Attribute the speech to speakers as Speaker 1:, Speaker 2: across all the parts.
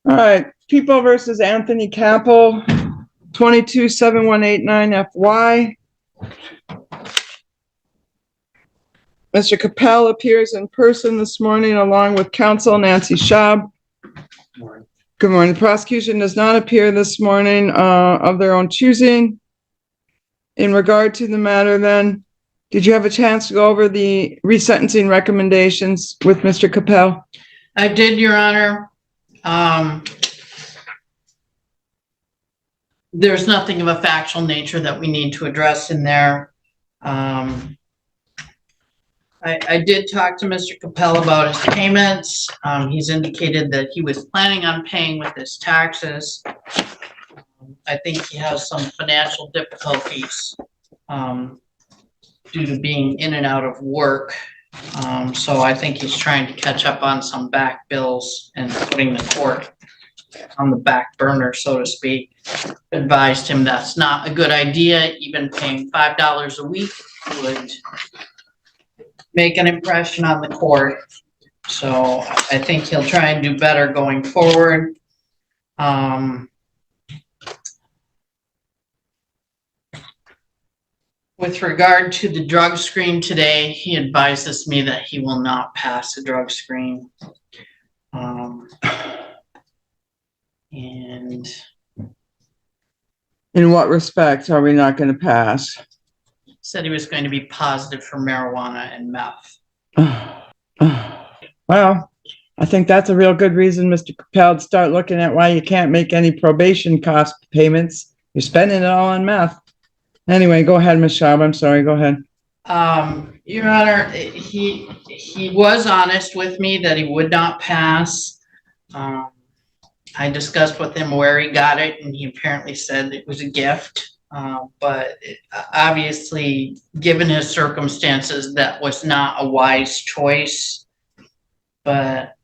Speaker 1: All right, People versus Anthony Capel, 227189 FY. Mr. Capel appears in person this morning along with counsel Nancy Schaub. Good morning. The prosecution does not appear this morning of their own choosing. In regard to the matter then, did you have a chance to go over the resentencing recommendations with Mr. Capel?
Speaker 2: I did, Your Honor. There's nothing of a factual nature that we need to address in there. I did talk to Mr. Capel about his payments. He's indicated that he was planning on paying with his taxes. I think he has some financial difficulties due to being in and out of work. So I think he's trying to catch up on some back bills and putting the court on the back burner, so to speak. Advised him that's not a good idea. Even paying $5 a week would make an impression on the court. So I think he'll try and do better going forward. With regard to the drug screen today, he advises me that he will not pass the drug screen. And
Speaker 1: in what respect are we not going to pass?
Speaker 2: Said he was going to be positive for marijuana and meth.
Speaker 1: Well, I think that's a real good reason, Mr. Capel, to start looking at why you can't make any probation cost payments. You're spending it all on meth. Anyway, go ahead, Ms. Schaub. I'm sorry. Go ahead.
Speaker 2: Your Honor, he was honest with me that he would not pass. I discussed with him where he got it, and he apparently said it was a gift. But obviously, given his circumstances, that was not a wise choice. But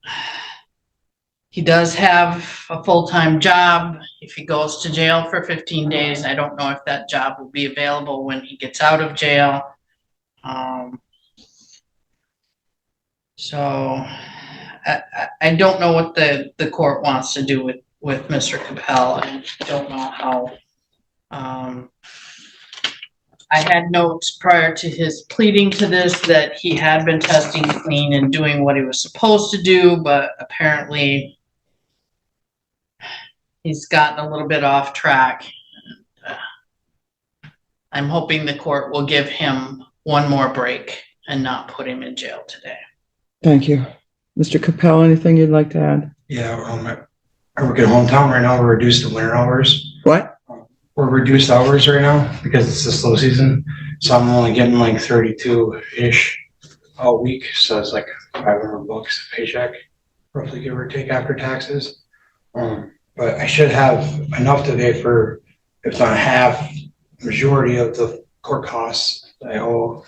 Speaker 2: he does have a full-time job. If he goes to jail for 15 days, I don't know if that job will be available when he gets out of jail. So I don't know what the court wants to do with Mr. Capel. I don't know how. I had notes prior to his pleading to this that he had been testing clean and doing what he was supposed to do, but apparently he's gotten a little bit off track. I'm hoping the court will give him one more break and not put him in jail today.
Speaker 1: Thank you. Mr. Capel, anything you'd like to add?
Speaker 3: Yeah, I work at hometown right now. We're reduced to winter hours.
Speaker 1: What?
Speaker 3: We're reduced hours right now because it's the slow season. So I'm only getting like 32-ish a week. So it's like $500 a paycheck, roughly, give or take, after taxes. But I should have enough today for, if not half, majority of the court costs that I owe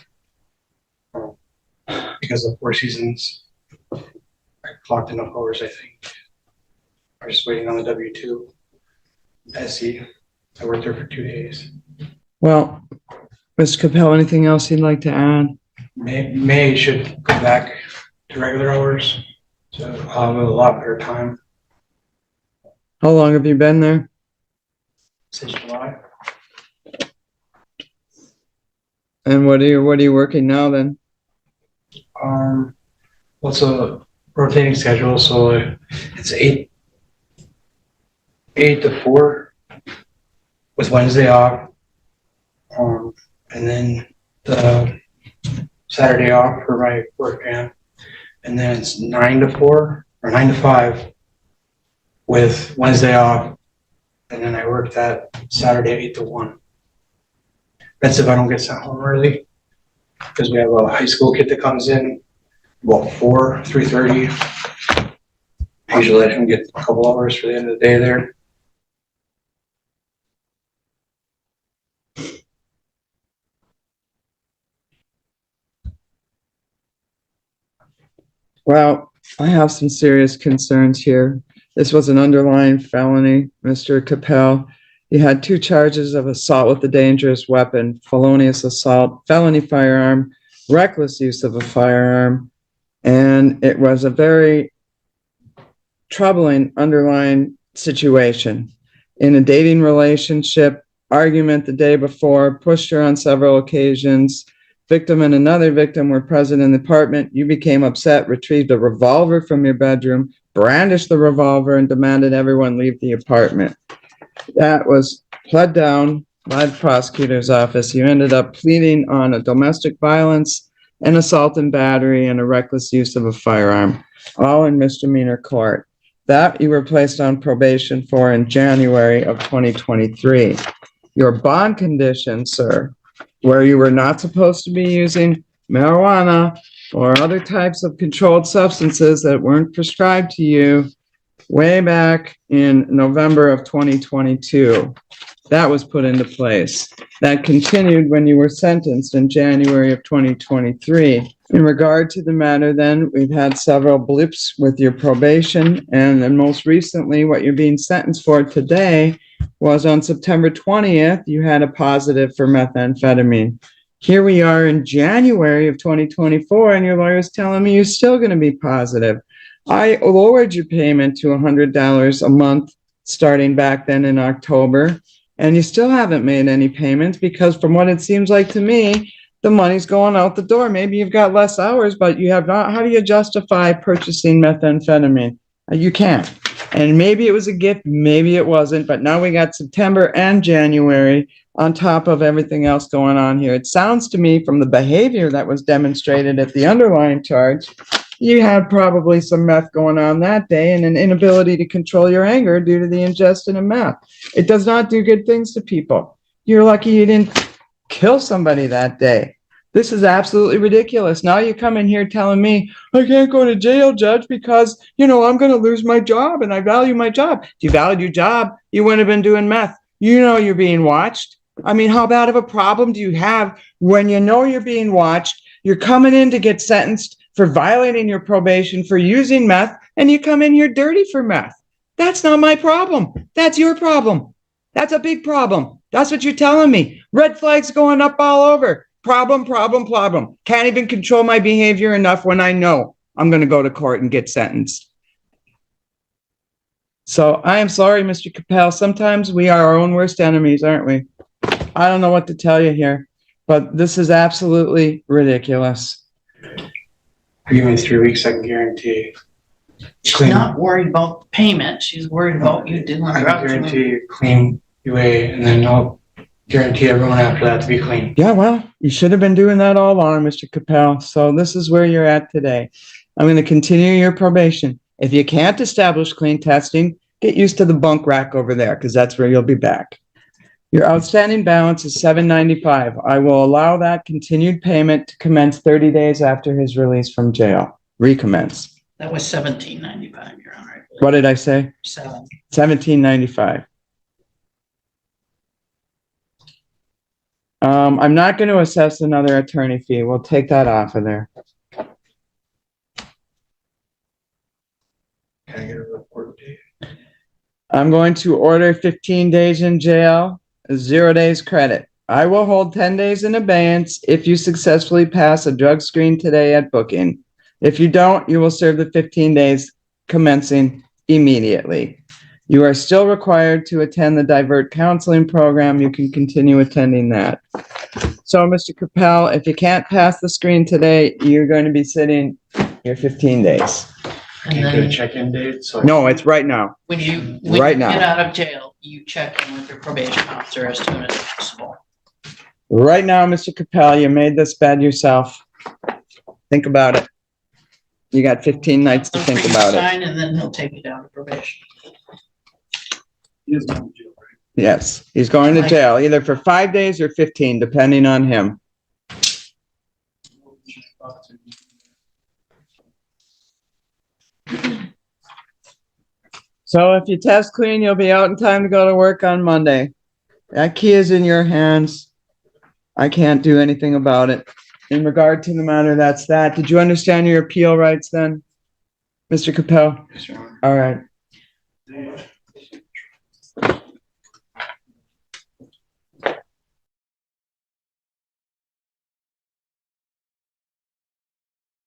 Speaker 3: because of 4 seasons. I clocked enough hours, I think. I'm just waiting on the W-2 SE. I worked there for 2 days.
Speaker 1: Well, Mr. Capel, anything else you'd like to add?
Speaker 3: May should go back to regular hours, so I'll have a lot better time.
Speaker 1: How long have you been there?
Speaker 3: Since July.
Speaker 1: And what are you working now then?
Speaker 3: What's a rotating schedule? So it's 8 to 4 with Wednesday off, and then the Saturday off for my work camp, and then it's 9 to 4 or 9 to 5 with Wednesday off, and then I work that Saturday 8 to 1. That's if I don't get sent home early, because we have a high school kid that comes in about 3:30. I usually let him get a couple hours for the end of the day there.
Speaker 1: Well, I have some serious concerns here. This was an underlying felony, Mr. Capel. He had 2 charges of assault with a dangerous weapon, felonious assault, felony firearm, reckless use of a firearm, and it was a very troubling underlying situation. In a dating relationship, argument the day before, pushed her on several occasions. Victim and another victim were present in the apartment. You became upset, retrieved a revolver from your bedroom, brandished the revolver, and demanded everyone leave the apartment. That was pled down by the prosecutor's office. You ended up pleading on a domestic violence, an assault and battery, and a reckless use of a firearm, all in misdemeanor court. That you were placed on probation for in January of 2023. Your bond condition, sir, where you were not supposed to be using marijuana or other types of controlled substances that weren't prescribed to you way back in November of 2022. That was put into place. That continued when you were sentenced in January of 2023. In regard to the matter, then, we've had several blips with your probation, and then most recently, what you're being sentenced for today was on September 20th, you had a positive for methamphetamine. Here we are in January of 2024, and your lawyer's telling me you're still going to be positive. I lowered your payment to $100 a month starting back then in October, and you still haven't made any payments because from what it seems like to me, the money's going out the door. Maybe you've got less hours, but you have not. How do you justify purchasing methamphetamine? You can't. And maybe it was a gift, maybe it wasn't, but now we got September and January on top of everything else going on here. It sounds to me from the behavior that was demonstrated at the underlying charge, you had probably some meth going on that day and an inability to control your anger due to the ingestion of meth. It does not do good things to people. You're lucky you didn't kill somebody that day. This is absolutely ridiculous. Now you come in here telling me, I can't go to jail, Judge, because, I'm going to lose my job and I value my job. If you valued your job, you wouldn't have been doing meth. You know you're being watched. I mean, how bad of a problem do you have when you know you're being watched? You're coming in to get sentenced for violating your probation for using meth, and you come in here dirty for meth. That's not my problem. That's your problem. That's a big problem. That's what you're telling me. Red flags going up all over. Problem. Can't even control my behavior enough when I know I'm going to go to court and get sentenced. So I am sorry, Mr. Capel. Sometimes we are our own worst enemies, aren't we? I don't know what to tell you here, but this is absolutely ridiculous.
Speaker 3: Give me 3 weeks, I can guarantee.
Speaker 2: She's not worried about the payment. She's worried about you dealing with her.
Speaker 3: I can guarantee you clean UA, and then I'll guarantee everyone after that to be clean.
Speaker 1: Yeah, well, you should have been doing that all along, Mr. Capel. So this is where you're at today. I'm going to continue your probation. If you can't establish clean testing, get used to the bunk rack over there, because that's where you'll be back. Your outstanding balance is $795. I will allow that continued payment to commence 30 days after his release from jail. Recommence.
Speaker 2: That was $17.95, Your Honor.
Speaker 1: What did I say? $17.95. I'm not going to assess another attorney fee. We'll take that off of there.
Speaker 3: Can I get a report date?
Speaker 1: I'm going to order 15 days in jail, 0 days credit. I will hold 10 days in abeyance if you successfully pass a drug screen today at booking. If you don't, you will serve the 15 days commencing immediately. You are still required to attend the divert counseling program. You can continue attending that. So, Mr. Capel, if you can't pass the screen today, you're going to be sitting your 15 days.
Speaker 2: And
Speaker 3: Can't get a
Speaker 2: then
Speaker 3: check-in date, so.
Speaker 1: No, it's right now.
Speaker 2: when you
Speaker 1: Right now.
Speaker 2: get out of jail, you check in with your probation officer as soon as possible.
Speaker 1: Right now, Mr. Capel, you made this bed yourself. Think about it. You got 15 nights to think about it.
Speaker 2: Sign, and then he'll take you down to probation.
Speaker 3: He is going to jail, right?
Speaker 1: Yes, he's going to jail either for 5 days or 15, depending on him. So if you test clean, you'll be out in time to go to work on Monday. That key is in your hands. I can't do anything about it. In regard to the matter, that's that. Did you understand your appeal rights then, Mr. Capel?
Speaker 3: Yes, Your Honor.
Speaker 1: All right.